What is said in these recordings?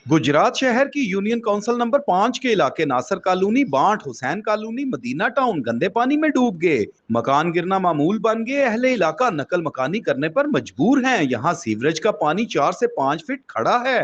गुजरात शहर की union council number 5 के इलाके नासर कॉलोनी, बांट, हुसैन कॉलोनी, मदीना टाउन गंदे पानी में डूब गए। मकान गिरना मामूल बन गए। अहले इलाका नकल मकानी करने पर मजबूर हैं। यहाँ सीवरेज का पानी 4 से 5 फीट खड़ा है।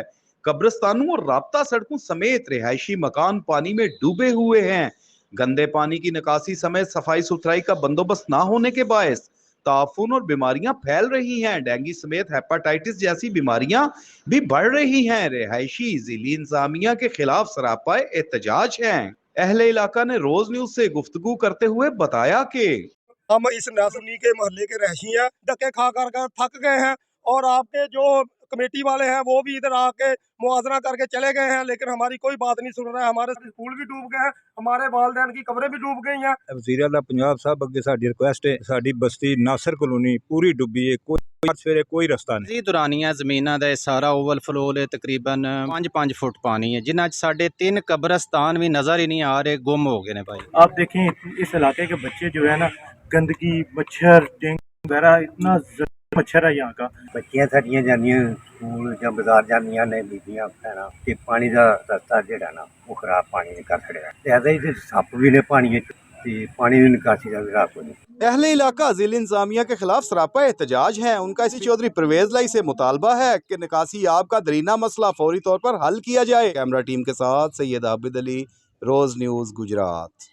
कब्रिस्तानों और राब्ता सड़कों समेत रिहायशी मकान पानी में डूबे हुए हैं। गंदे पानी की निकासी समेत सफाई सुथराई का बंदोबस्त न होने के बायस ताफून और बीमारियां फैल रही हैं। डेंगू समेत हेपेटाइटिस जैसी बीमारियां भी बढ़ रही हैं। रिहायशी जिली इंतजामिया के खिलाफ सरापा एहतजाज हैं। अहले इलाका ने रोज न्यूज से गुफ्तगू करते हुए बताया कि हम इस नासुनी के मोहल्ले के रहशी हैं, धक्के खा कर थक गए हैं और आपके जो कमेटी वाले हैं वो भी इधर आके मुआवजा करके चले गए हैं, लेकिन हमारी कोई बात नहीं सुन रहा है। हमारे स्कूल भी डूब गए हैं, हमारे वालिदैन की कब्रें भी डूब गई हैं। वज़ीर आला पंजाब साहब अगे साडी रिक्वेस्ट है, साडी बस्ती नासर कॉलोनी पूरी डुबी है, कोई सवेरे कोई रस्ता नहीं। दुरानिया जमीना ਦਾ ਸਾਰਾ ਓਵਰਫਲੋ ਹੈ, ਤਕਰੀਬਨ 5 फुट पानी है, जिन्हें साढ़े 3 कब्रस्तान भी नजर ही नहीं आ रहे, गुम हो गए भाई। आप देखें इस इलाके के बच्चे जो है ना, गंदगी, मच्छर, डेंगू वगैरह, इतना मच्छर है यहाँ का। बच्चियां साडियां जानियां स्कूल या बाजार जानियां ने बीबियां भैणां ते पानी दा रस्ता जेड़ा ना वो खराब पानी ने कर छड़िया। ज्यादा ही सप्प भी ने पानी ते पानी दी निकासी दा भी राह कोई नहीं। अहले इलाका जिला इंतजामिया के खिलाफ सरापा एहतजाज है। उनका इसी चौधरी परवेज लाई से मुतालबा है कि निकासी आब का दरीना मसला फौरी तौर पर हल किया जाए। कैमरा टीम के साथ सैयद आबिद अली, रोज न्यूज, गुजरात।